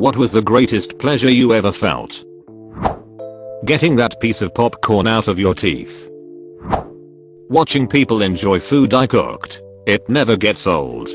What was the greatest pleasure you ever felt? Getting that piece of popcorn out of your teeth. Watching people enjoy food I cooked. It never gets old.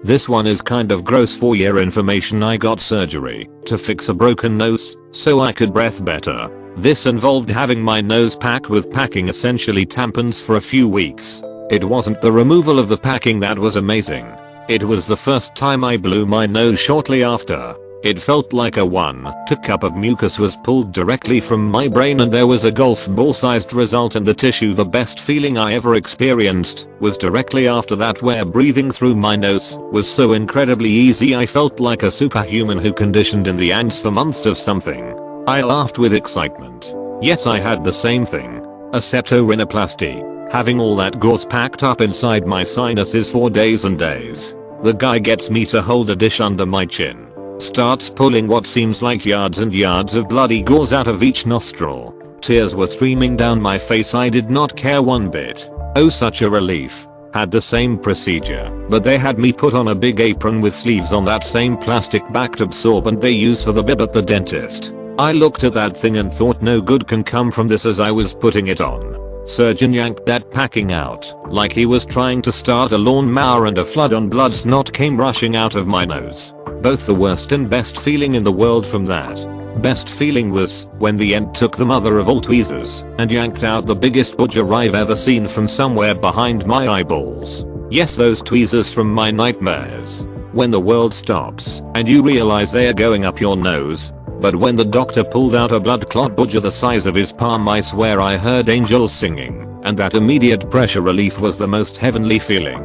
This one is kind of gross. For your information, I got surgery to fix a broken nose so I could breathe better. This involved having my nose packed with packing, essentially tampons, for a few weeks. It wasn't the removal of the packing that was amazing. It was the first time I blew my nose shortly after. It felt like a 1/2 cup of mucus was pulled directly from my brain and there was a golf ball sized result in the tissue. The best feeling I ever experienced was directly after that, where breathing through my nose was so incredibly easy. I felt like a superhuman who conditioned in the ants for months of something. I laughed with excitement. Yes, I had the same thing. A septorhinoplasty. Having all that gauze packed up inside my sinuses for days and days. The guy gets me to hold a dish under my chin. Starts pulling what seems like yards and yards of bloody gauze out of each nostril. Tears were streaming down my face. I did not care one bit. Oh, such a relief. Had the same procedure, but they had me put on a big apron with sleeves on that same plastic backed absorbent they use for the bib at the dentist. I looked at that thing and thought no good can come from this as I was putting it on. Surgeon yanked that packing out like he was trying to start a lawnmower and a flood on blood snot came rushing out of my nose. Both the worst and best feeling in the world from that. Best feeling was when the ent took the mother of all tweezers and yanked out the biggest bodger I've ever seen from somewhere behind my eyeballs. Yes, those tweezers from my nightmares. When the world stops and you realize they are going up your nose. But when the doctor pulled out a blood clot bodger the size of his palm, I swear I heard angels singing, and that immediate pressure relief was the most heavenly feeling.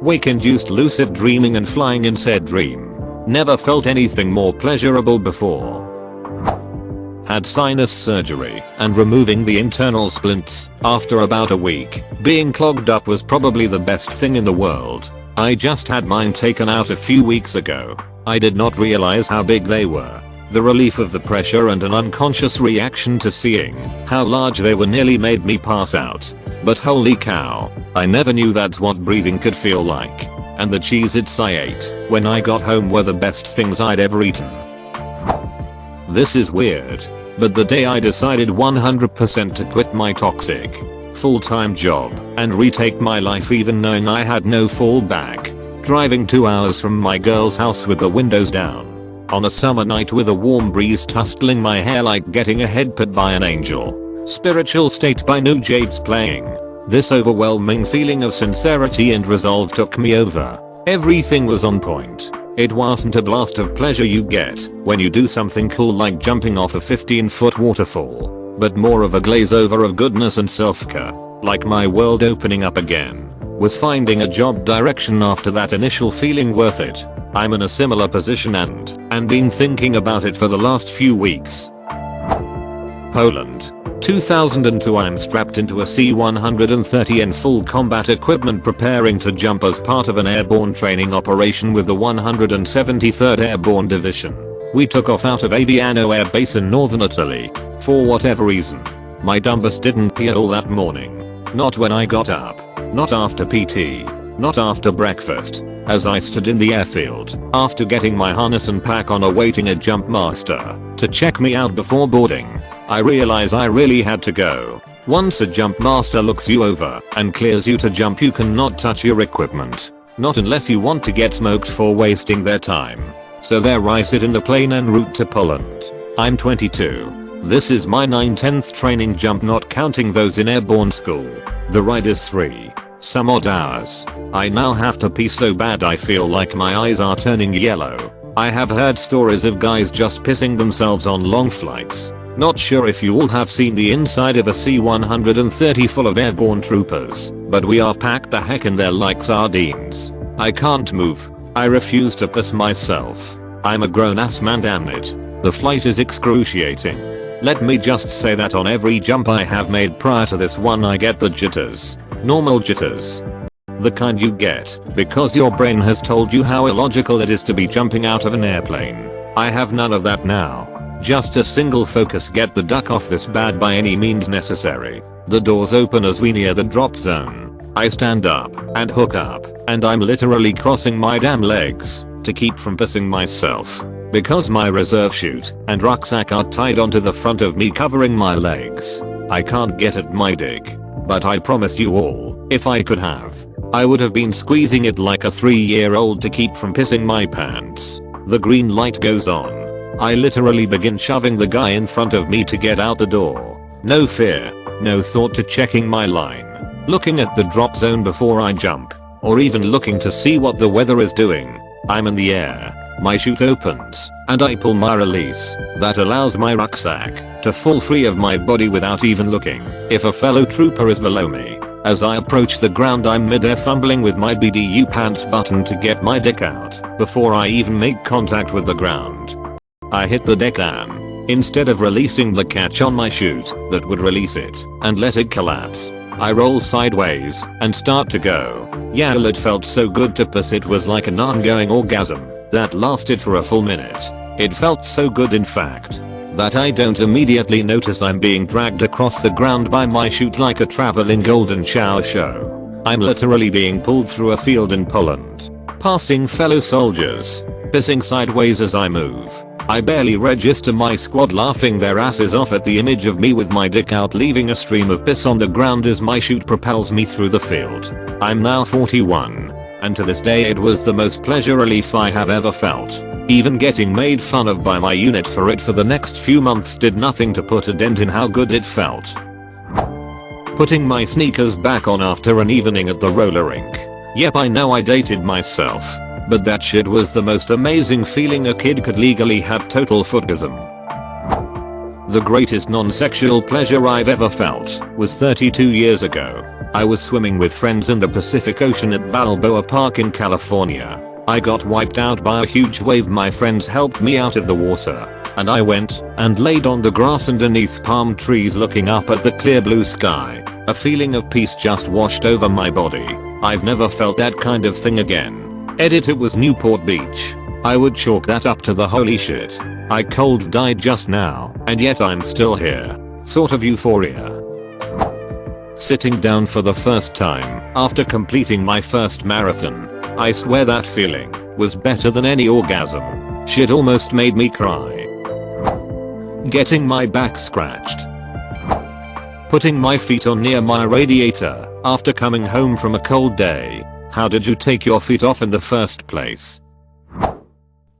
Wake-induced lucid dreaming and flying in said dream. Never felt anything more pleasurable before. Had sinus surgery and removing the internal splints after about a week. Being clogged up was probably the best thing in the world. I just had mine taken out a few weeks ago. I did not realize how big they were. The relief of the pressure and an unconscious reaction to seeing how large they were nearly made me pass out. But holy cow, I never knew that's what breathing could feel like. And the Cheez-Its I ate when I got home were the best things I'd ever eaten. This is weird, but the day I decided 100% to quit my toxic full-time job and retake my life, even knowing I had no fallback, driving 2 hours from my girl's house with the windows down, on a summer night with a warm breeze tussling my hair like getting a head pat by an angel. Spiritual State by New Jades playing. This overwhelming feeling of sincerity and resolve took me over. Everything was on point. It wasn't a blast of pleasure you get when you do something cool like jumping off a 15-foot waterfall, but more of a glaze over of goodness and self-care, like my world opening up again. Was finding a job direction after that initial feeling worth it? I'm in a similar position and been thinking about it for the last few weeks. Poland. 2002. I'm strapped into a C-130 in full combat equipment preparing to jump as part of an airborne training operation with the 173rd Airborne Division. We took off out of Aviano Air Base in northern Italy. For whatever reason, my dumbass didn't pee at all that morning. Not when I got up. Not after PT. Not after breakfast. As I stood in the airfield, after getting my harness and pack on, awaiting a jump master to check me out before boarding, I realize I really had to go. Once a jump master looks you over and clears you to jump, you cannot touch your equipment. Not unless you want to get smoked for wasting their time. So there I sit in the plane en route to Poland. I'm 22. This is my 9/10th training jump, not counting those in airborne school. The ride is 3 some odd hours. I now have to pee so bad I feel like my eyes are turning yellow. I have heard stories of guys just pissing themselves on long flights. Not sure if you all have seen the inside of a C-130 full of airborne troopers, but we are packed the heck in there like sardines. I can't move. I refuse to piss myself. I'm a grown ass man, damn it. The flight is excruciating. Let me just say that on every jump I have made prior to this one I get the jitters. Normal jitters. The kind you get because your brain has told you how illogical it is to be jumping out of an airplane. I have none of that now. Just a single focus: get the duck off this bad by any means necessary. The doors open as we near the drop zone. I stand up and hook up, and I'm literally crossing my damn legs to keep from pissing myself. Because my reserve chute and rucksack are tied onto the front of me covering my legs, I can't get at my dick. But I promise you all, if I could have, I would have been squeezing it like a 3-year-old to keep from pissing my pants. The green light goes on. I literally begin shoving the guy in front of me to get out the door. No fear, no thought to checking my line, looking at the drop zone before I jump, or even looking to see what the weather is doing. I'm in the air. My chute opens, and I pull my release that allows my rucksack to fall free of my body without even looking if a fellow trooper is below me. As I approach the ground, I'm mid-air fumbling with my BDU pants button to get my dick out before I even make contact with the ground. I hit the deck and, instead of releasing the catch on my chute that would release it and let it collapse, I roll sideways and start to go. Yeah, it felt so good to piss. It was like an ongoing orgasm that lasted for a full minute. It felt so good, in fact, that I don't immediately notice I'm being dragged across the ground by my chute like a traveling golden shower show. I'm literally being pulled through a field in Poland, passing fellow soldiers, pissing sideways as I move. I barely register my squad laughing their asses off at the image of me with my dick out leaving a stream of piss on the ground as my chute propels me through the field. I'm now 41, and to this day it was the most pleasure relief I have ever felt. Even getting made fun of by my unit for it for the next few months did nothing to put a dent in how good it felt. Putting my sneakers back on after an evening at the roller rink. Yep, I know I dated myself, but that shit was the most amazing feeling a kid could legally have. Total footism. The greatest non-sexual pleasure I've ever felt was 32 years ago. I was swimming with friends in the Pacific Ocean at Balboa Park in California. I got wiped out by a huge wave. My friends helped me out of the water, and I went and laid on the grass underneath palm trees looking up at the clear blue sky. A feeling of peace just washed over my body. I've never felt that kind of thing again. Edit. It was Newport Beach. I would chalk that up to the holy shit. I cold died just now, and yet I'm still here. Sort of euphoria. Sitting down for the first time after completing my first marathon. I swear that feeling was better than any orgasm. Shit almost made me cry. Getting my back scratched. Putting my feet on near my radiator after coming home from a cold day. How did you take your feet off in the first place?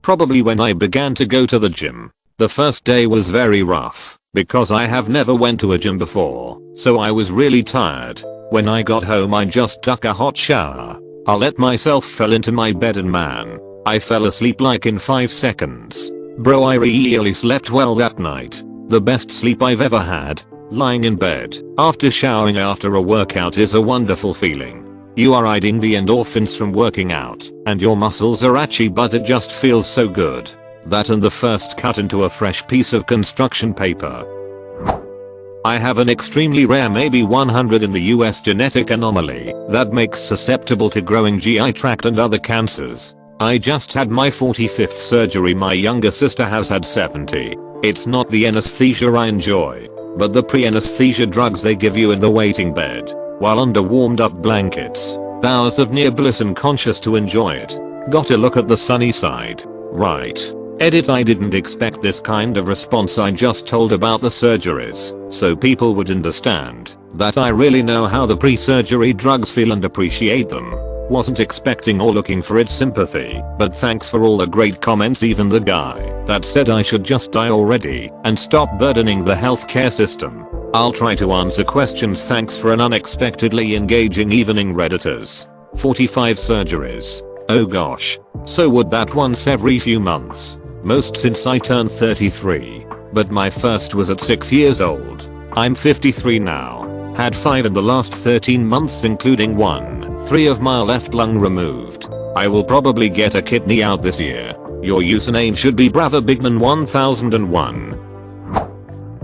Probably when I began to go to the gym. The first day was very rough because I have never went to a gym before, so I was really tired. When I got home I just took a hot shower. I let myself fell into my bed and man, I fell asleep like in 5 seconds. Bro, I really slept well that night. The best sleep I've ever had. Lying in bed after showering after a workout is a wonderful feeling. You are hiding the endorphins from working out and your muscles are itchy, but it just feels so good. That and the first cut into a fresh piece of construction paper. I have an extremely rare, maybe 100 in the US genetic anomaly that makes susceptible to growing GI tract and other cancers. I just had my 45th surgery. My younger sister has had 70. It's not the anesthesia I enjoy, but the pre-anesthesia drugs they give you in the waiting bed while under warmed up blankets. Hours of near bliss and conscious to enjoy it. Gotta look at the sunny side. Right. Edit. I didn't expect this kind of response. I just told about the surgeries so people would understand that I really know how the pre-surgery drugs feel and appreciate them. Wasn't expecting or looking for its sympathy, but thanks for all the great comments. Even the guy that said I should just die already and stop burdening the healthcare system. I'll try to answer questions. Thanks for an unexpectedly engaging evening, Redditors. 45 surgeries. Oh gosh. So would that once every few months. Most since I turned 33. But my first was at 6 years old. I'm 53 now. Had 5 in the last 13 months including 3 of my left lung removed. I will probably get a kidney out this year. Your username should be Brava Bigman 1001.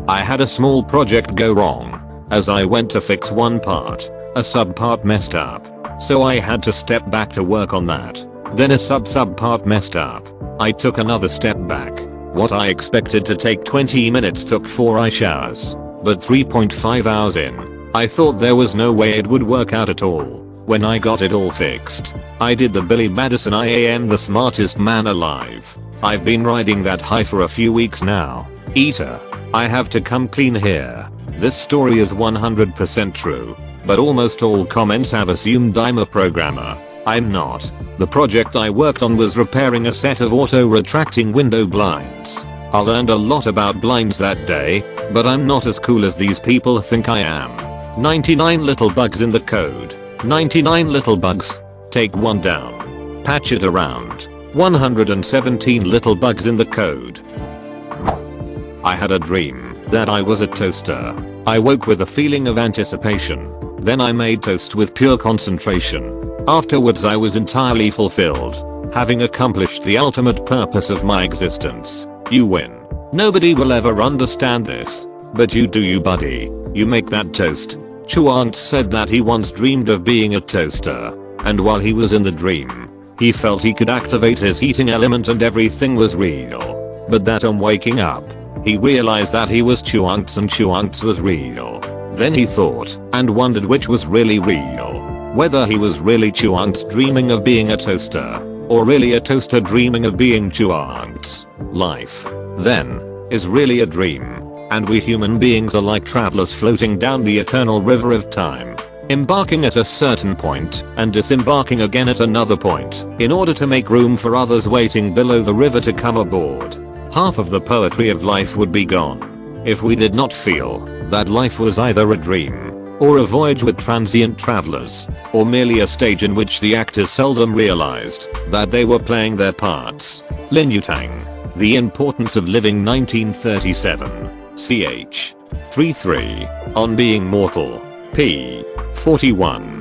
I had a small project go wrong. As I went to fix one part, a subpart messed up. So I had to step back to work on that. Then a subpart messed up. I took another step back. What I expected to take 20 minutes took 4 eye showers. But 3.5 hours in, I thought there was no way it would work out at all. When I got it all fixed, I did the Billy Madison I am the smartest man alive. I've been riding that high for a few weeks now. Eater. I have to come clean here. This story is 100% true, but almost all comments have assumed I'm a programmer. I'm not. The project I worked on was repairing a set of auto-retracting window blinds. I learned a lot about blinds that day, but I'm not as cool as these people think I am. 99 little bugs in the code. 99 little bugs. Take one down. Patch it around. 117 little bugs in the code. I had a dream that I was a toaster. I woke with a feeling of anticipation. Then I made toast with pure concentration. Afterwards I was entirely fulfilled, having accomplished the ultimate purpose of my existence. You win. Nobody will ever understand this, but you do, you buddy. You make that toast. Chuant said that he once dreamed of being a toaster, and while he was in the dream, he felt he could activate his heating element and everything was real. But that on waking up, he realized that he was Chuant's and Chuant's was real. Then he thought and wondered which was really real. Whether he was really Chuant's dreaming of being a toaster, or really a toaster dreaming of being Chuant's. Life, then, is really a dream, and we human beings are like travelers floating down the eternal river of time, embarking at a certain point and disembarking again at another point, in order to make room for others waiting below the river to come aboard. Half of the poetry of life would be gone if we did not feel that life was either a dream, or a voyage with transient travelers, or merely a stage in which the actors seldom realized that they were playing their parts. Lin Yutang. The Importance of Living 1937. Ch. 33. On Being Mortal. p. 41.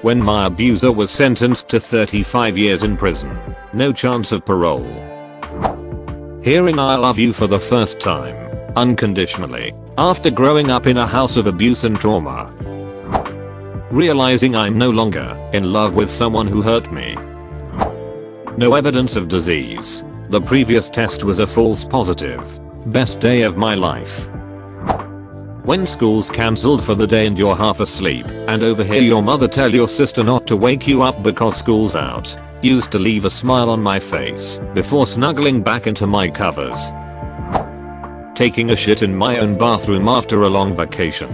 When my abuser was sentenced to 35 years in prison, no chance of parole. Hearing I love you for the first time, unconditionally, after growing up in a house of abuse and trauma. Realizing I'm no longer in love with someone who hurt me. No evidence of disease. The previous test was a false positive. Best day of my life. When school's cancelled for the day and you're half asleep and overhear your mother tell your sister not to wake you up because school's out. Used to leave a smile on my face before snuggling back into my covers. Taking a shit in my own bathroom after a long vacation.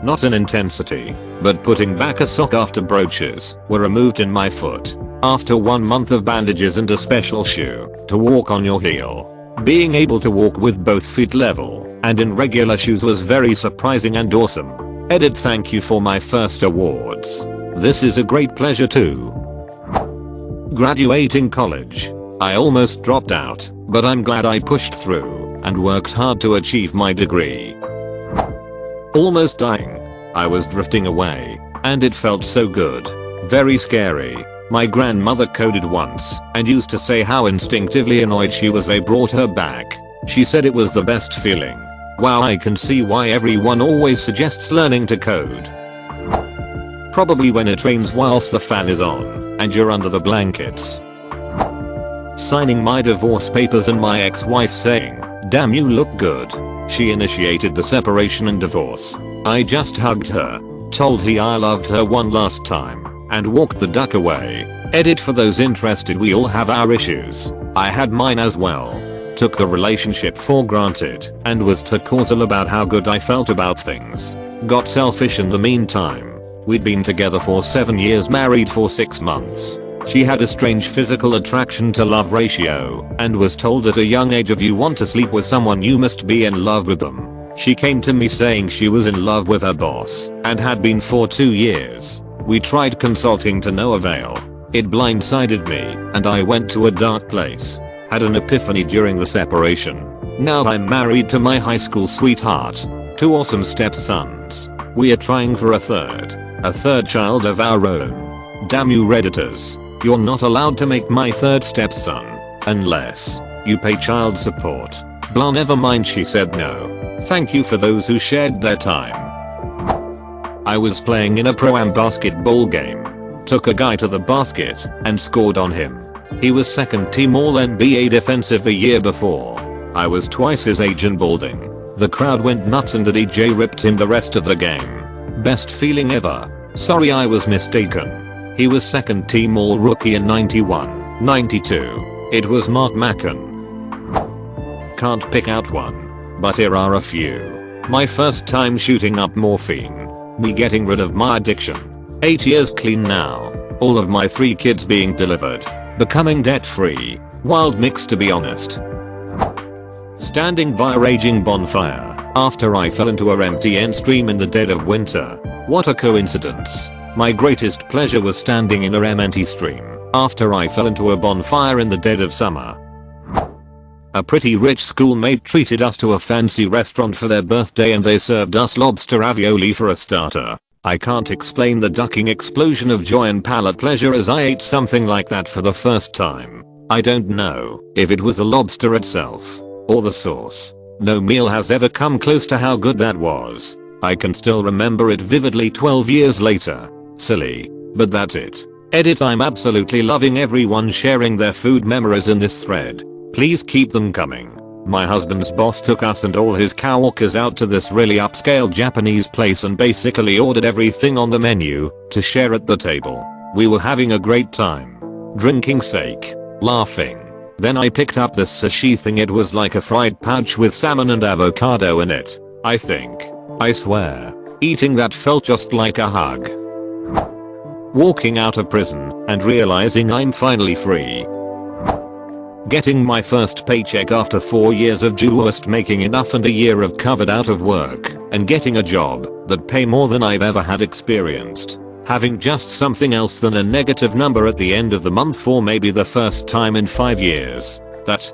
Not in intensity, but putting back a sock after brooches were removed in my foot. After 1 month of bandages and a special shoe to walk on your heel. Being able to walk with both feet level and in regular shoes was very surprising and awesome. Edit. Thank you for my first awards. This is a great pleasure too. Graduating college. I almost dropped out, but I'm glad I pushed through and worked hard to achieve my degree. Almost dying. I was drifting away, and it felt so good. Very scary. My grandmother coded once and used to say how instinctively annoyed she was they brought her back. She said it was the best feeling. Wow, I can see why everyone always suggests learning to code. Probably when it rains whilst the fan is on and you're under the blankets. Signing my divorce papers and my ex-wife saying, "Damn, you look good." She initiated the separation and divorce. I just hugged her, told her I loved her one last time, and walked the duck away. Edit. For those interested, we all have our issues. I had mine as well. Took the relationship for granted and was too causal about how good I felt about things. Got selfish in the meantime. We'd been together for 7 years, married for 6 months. She had a strange physical attraction to love ratio and was told at a young age, if you want to sleep with someone you must be in love with them. She came to me saying she was in love with her boss and had been for 2 years. We tried consulting to no avail. It blindsided me and I went to a dark place. Had an epiphany during the separation. Now I'm married to my high school sweetheart. 2 awesome stepsons. We are trying for a third child of our own. Damn you Redditors. You're not allowed to make my 3rd stepson unless you pay child support. Blah, never mind, she said no. Thank you for those who shared their time. I was playing in a pro-am basketball game. Took a guy to the basket and scored on him. He was 2nd team all NBA defensive the year before. I was twice his age and balding. The crowd went nuts and the DJ ripped him the rest of the game. Best feeling ever. Sorry, I was mistaken. He was second team all rookie in 91, 92. It was Mark Mackin. Can't pick out one, but here are a few. My first time shooting up morphine. Me getting rid of my addiction. 8 years clean now. All of my 3 kids being delivered. Becoming debt free. Wild mix, to be honest. Standing by a raging bonfire after I fell into a empty end stream in the dead of winter. What a coincidence. My greatest pleasure was standing in a empty stream after I fell into a bonfire in the dead of summer. A pretty rich schoolmate treated us to a fancy restaurant for their birthday and they served us lobster ravioli for a starter. I can't explain the ducking explosion of joy and palate pleasure as I ate something like that for the first time. I don't know if it was the lobster itself or the sauce. No meal has ever come close to how good that was. I can still remember it vividly 12 years later. Silly, but that's it. Edit. I'm absolutely loving everyone sharing their food memories in this thread. Please keep them coming. My husband's boss took us and all his coworkers out to this really upscale Japanese place and basically ordered everything on the menu to share at the table. We were having a great time. Drinking sake. Laughing. Then I picked up this sushi thing. It was like a fried pouch with salmon and avocado in it. I think. I swear. Eating that felt just like a hug. Walking out of prison and realizing I'm finally free. Getting my first paycheck after 4 years of just making enough and a year of covered out of work and getting a job that pay more than I've ever had experienced. Having just something else than a negative number at the end of the month for maybe the first time in 5 years. That